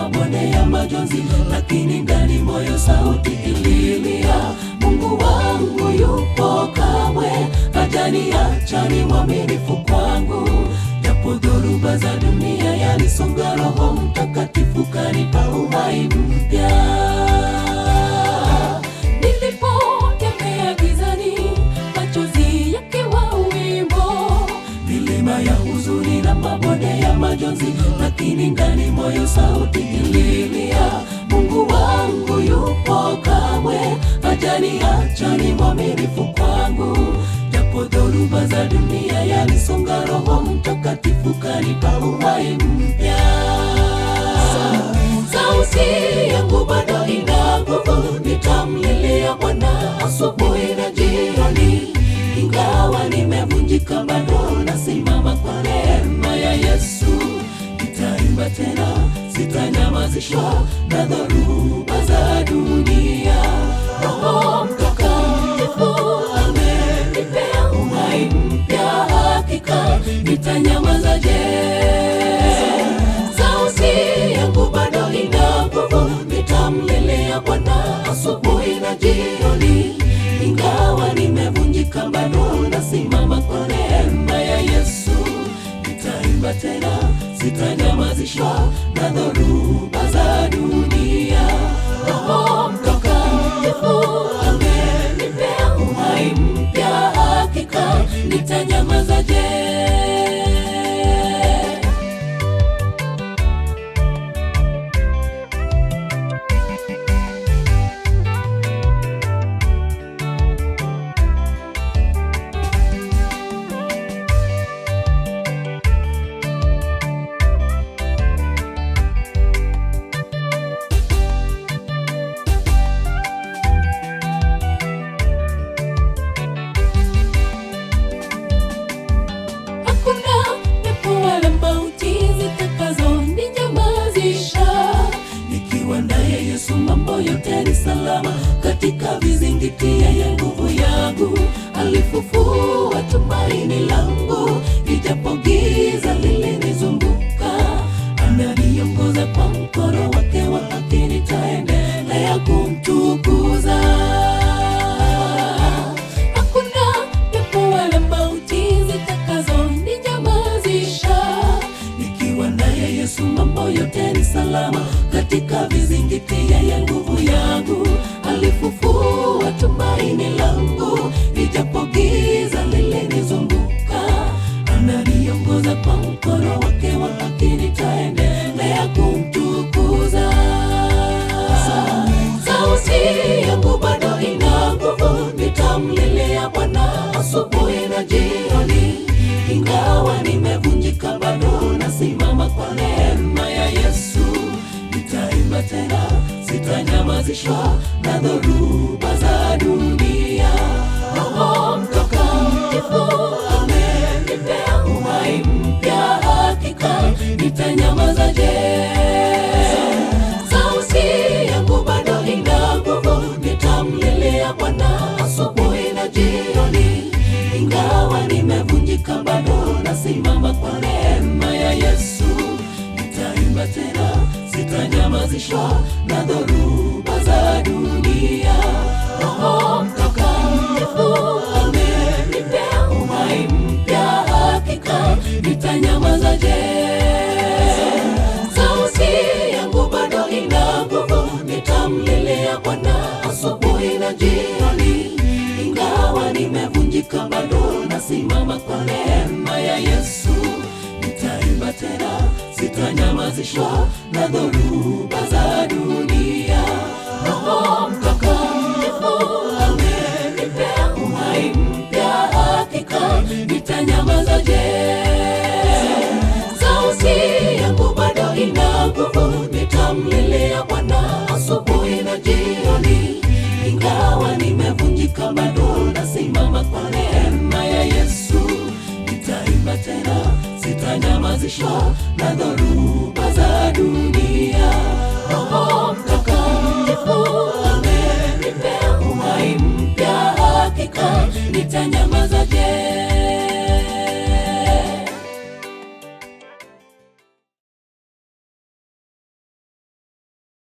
mabonde ya majonzi, lakini ndani moyo sauti ililia, Mungu wangu yupo, kamwe hajaniacha, ni mwaminifu kwangu. Japo dhoruba za dunia yanisonga, Roho Mtakatifu kanipa uhai mpya. Nilipotembea gizani, machozi yakiwa wimbo, milima ya huzuni na mabonde ya majonzi, lakini ndani moyo sauti ililia, Mungu wangu yupo, kamwe hajaniacha, ni mwaminifu kwangu. Japo dhoruba za dunia yanisonga, Roho Mtakatifu kanipa uhai mpya. Sauti yangu bado ina nguvu, nitamlilia Bwana asubuhi na jioni. Ingawa nimevunjika, bado nasimama kwa neema ya Yesu. Nitaimba tena, sitanyamazishwa na dhoruba za dunia. Roho Mtakatifu amenipea uhai mpya, hakika nitanyamazaje? Sauti yangu bado ina nguvu, nitamlilia Bwana asubuhi na jioni. Ingawa nimevunjika, bado nasimama kwa neema ya Yesu. Nitaimba tena, sitanyamazishwa na dhoruba za dunia. Roho Mtakatifu amenipea uhai mpya, hakika nitanyamazaje? Yote ni salama katika vizingiti, yeye nguvu yangu. Alifufua tumaini langu, ijapo giza lilinizunguka. Ananiongoza kwa mkono wake wa haki, nitaendelea kumtukuza. Hakuna pepo wala mauti zitakazoninyamazisha. Nikiwa naye Yesu, mambo yote ni salama katika vizingiti, yeye nguvu yangu. Alifufua tumaini langu, ijapo giza lilinizunguka. Ananiongoza kwa mkono wake wa haki, nitaendelea kumtukuza. Sauti yangu bado ina nguvu, nitamlilia Bwana asubuhi na jioni. Ingawa nimevunjika, bado nasimama kwa neema ya Yesu. Nitaimba tena, sitanyamazishwa na dhoruba za dunia. Roho Mtakatifu amenipea uhai mpya, hakika nitanyamazaje? Sauti yangu bado ina nguvu, nitamlilia Bwana asubuhi na jioni. Ingawa nimevunjika, bado nasimama kwa neema ya Yesu. Nitaimba tena, sitanyamazishwa na dhoruba za dunia. Roho Mtakatifu amenipea uhai mpya, hakika nitanyamazaje? Sauti yangu bado ina nguvu, nitamlilia Bwana asubuhi na jioni. Ingawa nimevunjika, bado nasimama kwa neema ya Yesu. Nitaimba tena, sitanyamazishwa na dhoruba za dunia. Roho Mtakatifu amenipea uhai mpya, hakika nitanyamazaje? Sauti yangu bado ina nguvu, nitamlilia Bwana asubuhi na jioni. Ingawa nimevunjika, bado nasimama kwa neema ya Yesu. Nitaimba tena, sitanyamazishwa na dhoruba za dunia. Roho Mtakatifu amenipea uhai mpya, hakika nitanyamazaje?